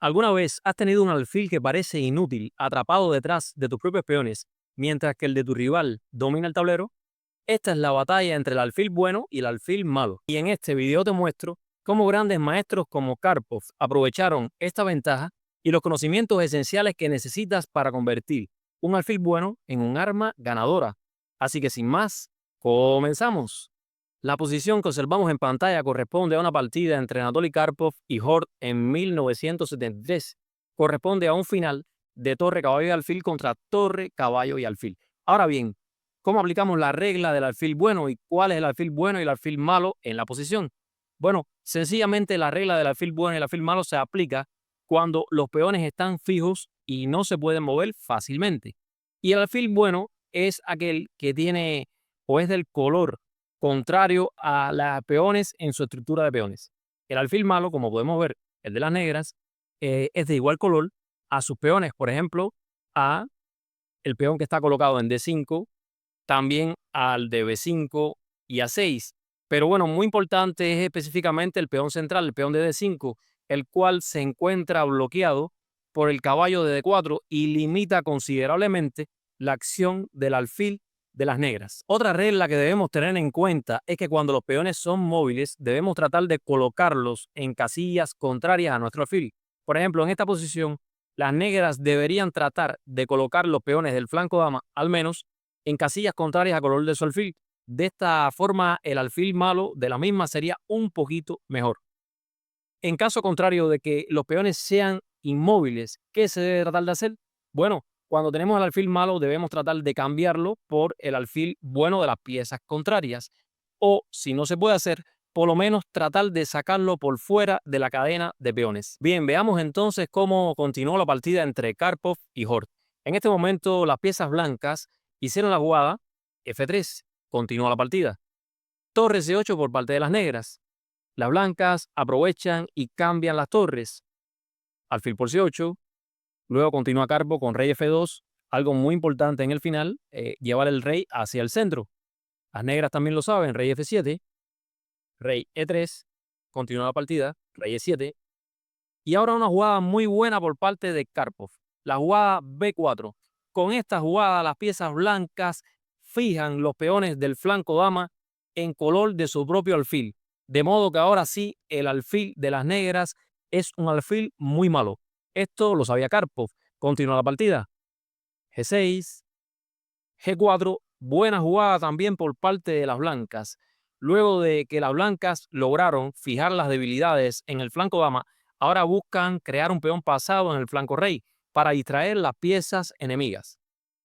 ¿Alguna vez has tenido un alfil que parece inútil, atrapado detrás de tus propios peones, mientras que el de tu rival domina el tablero? Esta es la batalla entre el alfil bueno y el alfil malo. Y en este video te muestro cómo grandes maestros como Karpov aprovecharon esta ventaja y los conocimientos esenciales que necesitas para convertir un alfil bueno en un arma ganadora. Así que sin más, comenzamos. La posición que observamos en pantalla corresponde a una partida entre Anatoly Karpov y Hort en 1973. Corresponde a un final de torre, caballo y alfil contra torre, caballo y alfil. Ahora bien, ¿cómo aplicamos la regla del alfil bueno y cuál es el alfil bueno y el alfil malo en la posición? Bueno, sencillamente la regla del alfil bueno y el alfil malo se aplica cuando los peones están fijos y no se pueden mover fácilmente. Y el alfil bueno es aquel que tiene o es del color contrario a las peones en su estructura de peones. El alfil malo, como podemos ver, el de las negras, es de igual color a sus peones, por ejemplo, a el peón que está colocado en D5, también al de B5 y A6. Pero bueno, muy importante es específicamente el peón central, el peón de D5, el cual se encuentra bloqueado por el caballo de D4 y limita considerablemente la acción del alfil de las negras. Otra regla que debemos tener en cuenta es que cuando los peones son móviles, debemos tratar de colocarlos en casillas contrarias a nuestro alfil. Por ejemplo, en esta posición, las negras deberían tratar de colocar los peones del flanco dama, al menos, en casillas contrarias a color de su alfil. De esta forma, el alfil malo de la misma sería un poquito mejor. En caso contrario de que los peones sean inmóviles, ¿qué se debe tratar de hacer? Bueno, cuando tenemos el alfil malo debemos tratar de cambiarlo por el alfil bueno de las piezas contrarias. O, si no se puede hacer, por lo menos tratar de sacarlo por fuera de la cadena de peones. Bien, veamos entonces cómo continuó la partida entre Karpov y Hort. En este momento las piezas blancas hicieron la jugada F3. Continúa la partida. Torre C8 por parte de las negras. Las blancas aprovechan y cambian las torres. Alfil por C8. Luego continúa Karpov con rey F2. Algo muy importante en el final, llevar el rey hacia el centro. Las negras también lo saben, rey F7. Rey E3. Continúa la partida. Rey E7. Y ahora una jugada muy buena por parte de Karpov. La jugada B4. Con esta jugada las piezas blancas fijan los peones del flanco dama en color de su propio alfil. De modo que ahora sí el alfil de las negras es un alfil muy malo. Esto lo sabía Karpov. Continúa la partida. G6. G4. Buena jugada también por parte de las blancas. Luego de que las blancas lograron fijar las debilidades en el flanco dama, ahora buscan crear un peón pasado en el flanco rey para distraer las piezas enemigas.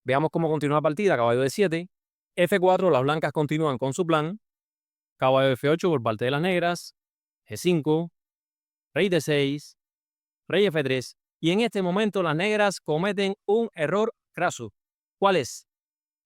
Veamos cómo continúa la partida. Caballo de 7. F4, las blancas continúan con su plan. Caballo de F8 por parte de las negras. G5. Rey de 6. Rey F3. Y en este momento las negras cometen un error craso. ¿Cuál es?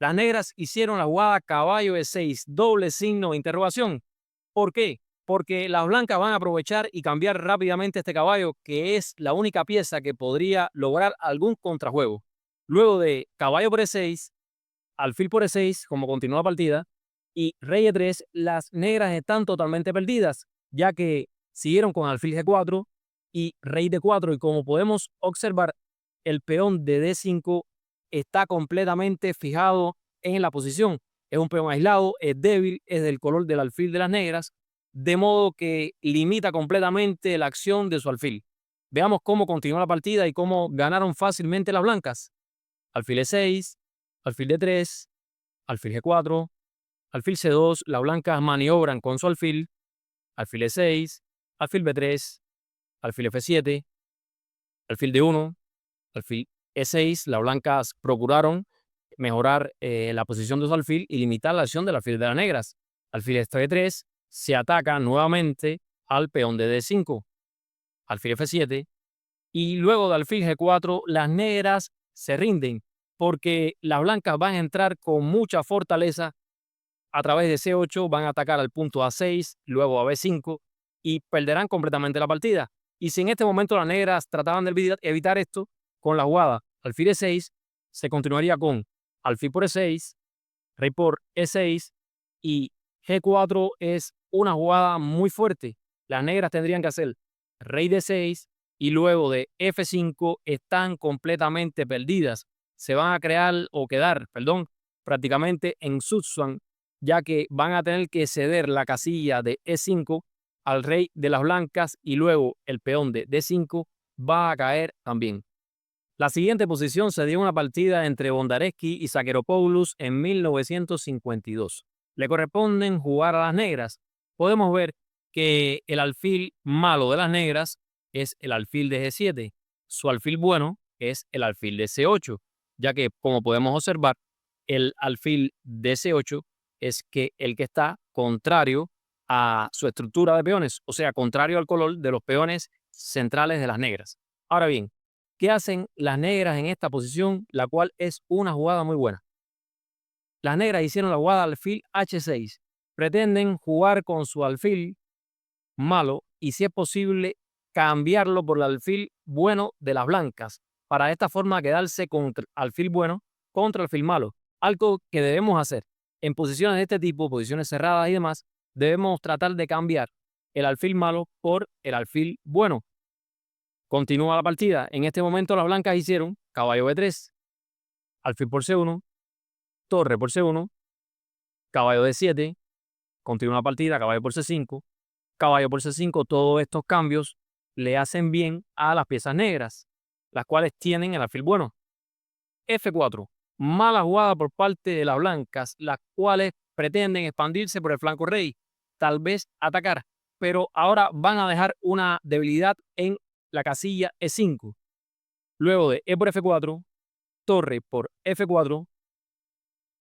Las negras hicieron la jugada caballo de 6, doble signo de interrogación. ¿Por qué? Porque las blancas van a aprovechar y cambiar rápidamente este caballo, que es la única pieza que podría lograr algún contrajuego. Luego de caballo por E6, alfil por E6, como continúa la partida, y rey E3, las negras están totalmente perdidas, ya que siguieron con alfil G4 y rey D4, y como podemos observar, el peón de D5 está completamente fijado en la posición. Es un peón aislado, es débil, es del color del alfil de las negras, de modo que limita completamente la acción de su alfil. Veamos cómo continuó la partida y cómo ganaron fácilmente las blancas. Alfil E6, alfil D3, alfil G4, alfil C2, las blancas maniobran con su alfil, alfil E6, alfil B3, alfil F7, alfil D1, alfil E6, las blancas procuraron mejorar la posición de su alfil y limitar la acción del alfil de las negras. Alfil F3 se ataca nuevamente al peón de D5, alfil F7, y luego de alfil G4 las negras se rinden porque las blancas van a entrar con mucha fortaleza a través de C8, van a atacar al punto A6, luego a B5 y perderán completamente la partida. Y si en este momento las negras trataban de evitar esto, con la jugada alfil E6, se continuaría con alfil por E6, rey por E6 y G4 es una jugada muy fuerte. Las negras tendrían que hacer rey D6, y luego de F5 están completamente perdidas. Se van a crear o quedar, perdón, prácticamente en zugzwang, ya que van a tener que ceder la casilla de E5 al rey de las blancas y luego el peón de D5 va a caer también. La siguiente posición se dio una partida entre Bondarenki y Zakeropoulos en 1952. Le corresponden jugar a las negras. Podemos ver que el alfil malo de las negras es el alfil de G7. Su alfil bueno es el alfil de C8, ya que, como podemos observar, el alfil de C8 es el que está contrario a su estructura de peones, o sea, contrario al color de los peones centrales de las negras. Ahora bien, ¿qué hacen las negras en esta posición? La cual es una jugada muy buena. Las negras hicieron la jugada alfil H6. Pretenden jugar con su alfil malo y, si es posible, cambiarlo por el alfil bueno de las blancas para de esta forma quedarse con alfil bueno contra alfil malo. Algo que debemos hacer en posiciones de este tipo, posiciones cerradas y demás, debemos tratar de cambiar el alfil malo por el alfil bueno. Continúa la partida. En este momento las blancas hicieron caballo B3, alfil por C1, torre por C1, caballo D7, continúa la partida, caballo por C5, caballo por C5. Todos estos cambios le hacen bien a las piezas negras, las cuales tienen el alfil bueno. F4, mala jugada por parte de las blancas, las cuales pretenden expandirse por el flanco rey, tal vez atacar, pero ahora van a dejar una debilidad en la casilla E5. Luego de E por F4, torre por F4,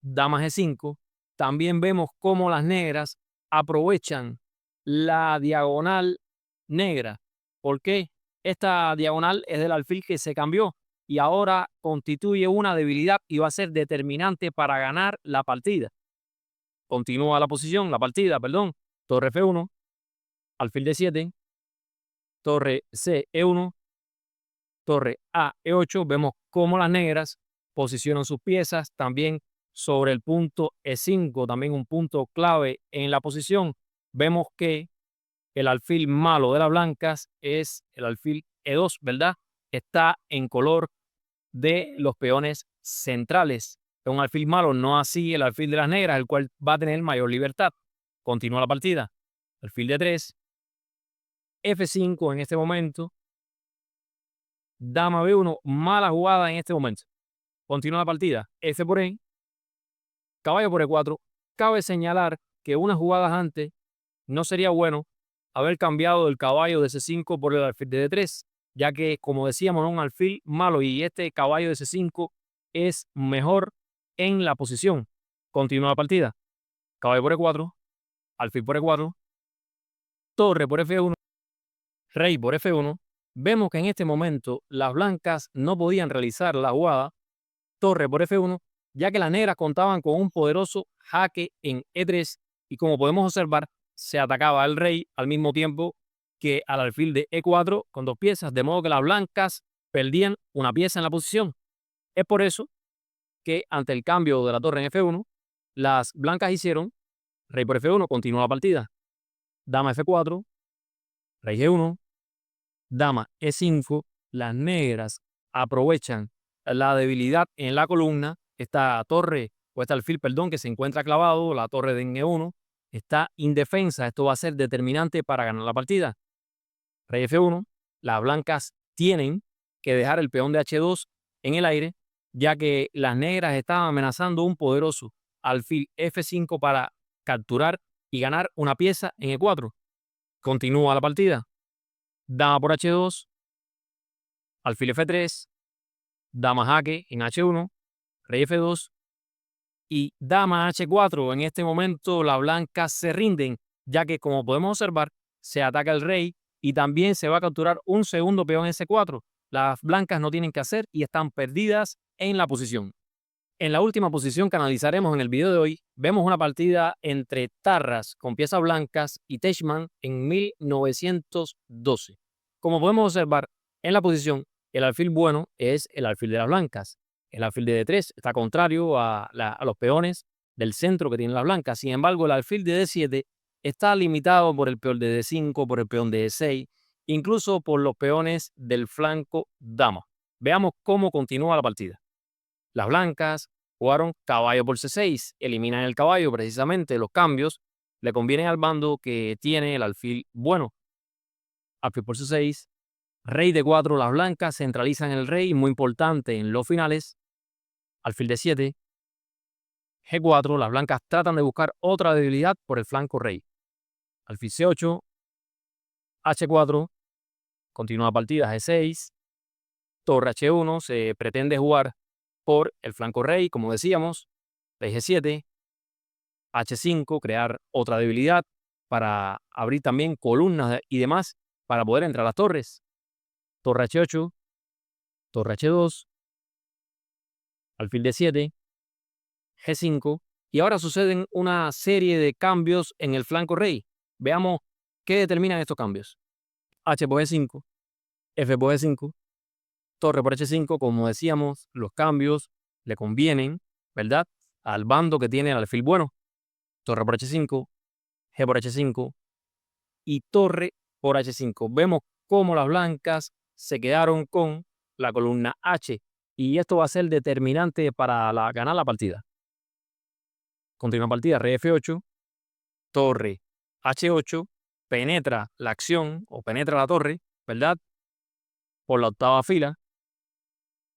dama G5, también vemos cómo las negras aprovechan la diagonal negra. ¿Por qué? Esta diagonal es del alfil que se cambió y ahora constituye una debilidad y va a ser determinante para ganar la partida. Continúa la partida, perdón. Torre F1, alfil D7, torre C, E1, torre A, E8. Vemos cómo las negras posicionan sus piezas también sobre el punto E5, también un punto clave en la posición. Vemos que el alfil malo de las blancas es el alfil E2, ¿verdad? Está en color de los peones centrales. Es un alfil malo, no así el alfil de las negras, el cual va a tener mayor libertad. Continúa la partida. Alfil D3, F5 en este momento, dama B1, mala jugada en este momento. Continúa la partida. F por E, caballo por E4. Cabe señalar que unas jugadas antes no sería bueno haber cambiado el caballo de C5 por el alfil de D3, ya que, como decíamos, es un alfil malo y este caballo de C5 es mejor en la posición. Continúa la partida. Caballo por E4, alfil por E4, torre por F1, rey por F1. Vemos que en este momento las blancas no podían realizar la jugada torre por F1, ya que las negras contaban con un poderoso jaque en E3 y, como podemos observar, se atacaba al rey al mismo tiempo que al alfil de E4 con dos piezas, de modo que las blancas perdían una pieza en la posición. Es por eso que, ante el cambio de la torre en F1, las blancas hicieron rey por F1, continúa la partida, dama F4, rey G1, dama E5. Las negras aprovechan la debilidad en la columna. Esta torre, o este alfil, perdón, que se encuentra clavado, la torre de E1, está indefensa. Esto va a ser determinante para ganar la partida. Rey F1, las blancas tienen que dejar el peón de H2 en el aire, ya que las negras estaban amenazando un poderoso alfil F5 para capturar y ganar una pieza en E4. Continúa la partida. Dama por H2, alfil F3, dama jaque en H1, rey F2 y dama H4. En este momento las blancas se rinden, ya que, como podemos observar, se ataca el rey y también se va a capturar un segundo peón en C4. Las blancas no tienen que hacer y están perdidas en la posición. En la última posición que analizaremos en el video de hoy, vemos una partida entre Tarras con piezas blancas y Teichmann en 1912. Como podemos observar en la posición, el alfil bueno es el alfil de las blancas. El alfil de D3 está contrario a los peones del centro que tienen las blancas. Sin embargo, el alfil de D7 está limitado por el peón de D5, por el peón de D6 incluso por los peones del flanco dama. Veamos cómo continúa la partida. Las blancas jugaron caballo por C6, eliminan el caballo, precisamente los cambios le convienen al bando que tiene el alfil bueno. Alfil por C6, rey D4, las blancas centralizan el rey, muy importante en los finales. Alfil D7, G4, las blancas tratan de buscar otra debilidad por el flanco rey. Alfil C8, H4, continúa la partida, G6, torre H1, se pretende jugar por el flanco rey, como decíamos, rey G7, H5, crear otra debilidad para abrir también columnas y demás para poder entrar a las torres. Torre H8, torre H2, alfil D7, G5, y ahora suceden una serie de cambios en el flanco rey. Veamos qué determinan estos cambios. H por G5, F por G5, torre por H5, como decíamos, los cambios le convienen, ¿verdad?, al bando que tiene el alfil bueno. Torre por H5, G por H5 y torre por H5. Vemos cómo las blancas se quedaron con la columna H y esto va a ser determinante para ganar la partida. Continúa la partida, rey F8, torre H8, penetra la acción o penetra la torre, ¿verdad?, por la octava fila.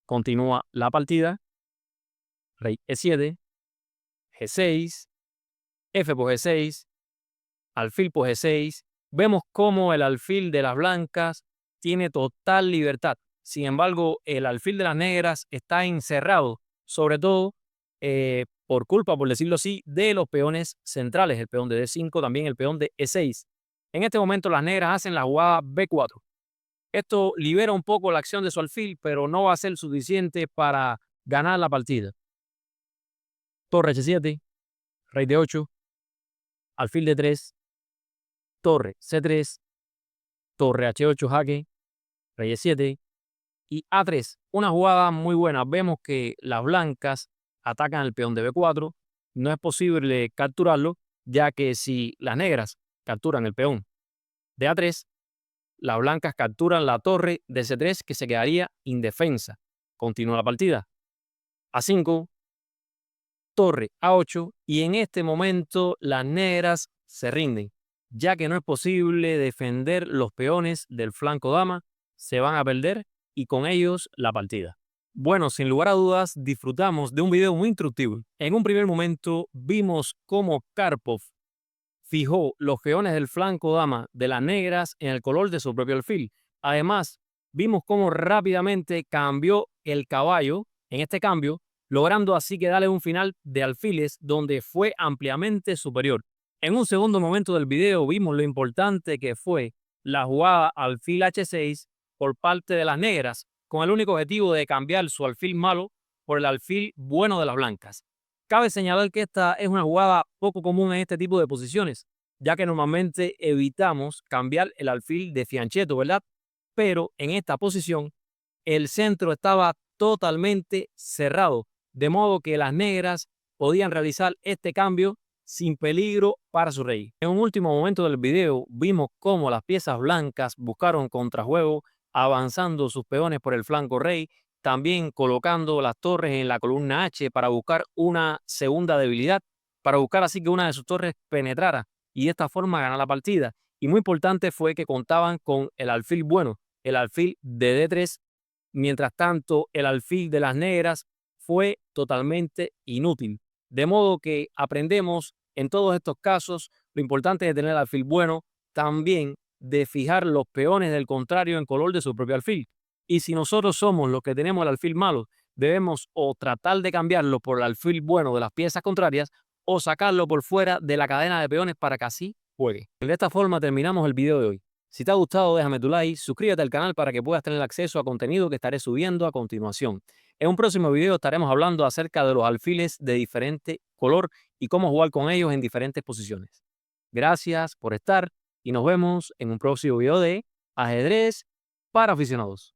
Continúa la partida, rey E7, G6, F por G6, alfil por G6. Vemos cómo el alfil de las blancas tiene total libertad. Sin embargo, el alfil de las negras está encerrado, sobre todo por culpa, por decirlo así, de los peones centrales, el peón de D5, también el peón de E6. En este momento las negras hacen la jugada B4. Esto libera un poco la acción de su alfil, pero no va a ser suficiente para ganar la partida. Torre H7, rey D8, alfil D3, torre C3, torre H8 jaque, rey E7 y A3. Una jugada muy buena. Vemos que las blancas atacan el peón de B4. No es posible capturarlo, ya que si las negras capturan el peón de A3, las blancas capturan la torre de C3 que se quedaría indefensa. Continúa la partida. A5, torre A8 y en este momento las negras se rinden, ya que no es posible defender los peones del flanco dama, se van a perder y con ellos la partida. Bueno, sin lugar a dudas, disfrutamos de un video muy instructivo. En un primer momento vimos cómo Karpov fijó los peones del flanco dama de las negras en el color de su propio alfil. Además, vimos cómo rápidamente cambió el caballo en este cambio, logrando así que darle un final de alfiles donde fue ampliamente superior. En un segundo momento del video vimos lo importante que fue la jugada alfil H6 por parte de las negras, con el único objetivo de cambiar su alfil malo por el alfil bueno de las blancas. Cabe señalar que esta es una jugada poco común en este tipo de posiciones, ya que normalmente evitamos cambiar el alfil de fianchetto, ¿verdad? Pero en esta posición el centro estaba totalmente cerrado, de modo que las negras podían realizar este cambio sin peligro para su rey. En un último momento del video vimos cómo las piezas blancas buscaron contrajuego, avanzando sus peones por el flanco rey, también colocando las torres en la columna H para buscar una segunda debilidad, para buscar así que una de sus torres penetrara y de esta forma ganar la partida. Y muy importante fue que contaban con el alfil bueno, el alfil de D3. Mientras tanto, el alfil de las negras fue totalmente inútil. De modo que aprendemos en todos estos casos lo importante de tener el alfil bueno, también de fijar los peones del contrario en color de su propio alfil. Y si nosotros somos los que tenemos el alfil malo, debemos o tratar de cambiarlo por el alfil bueno de las piezas contrarias o sacarlo por fuera de la cadena de peones para que así juegue. De esta forma terminamos el video de hoy. Si te ha gustado, déjame tu like, suscríbete al canal para que puedas tener acceso a contenido que estaré subiendo a continuación. En un próximo video estaremos hablando acerca de los alfiles de diferente color y cómo jugar con ellos en diferentes posiciones. Gracias por estar y nos vemos en un próximo video de ajedrez para aficionados.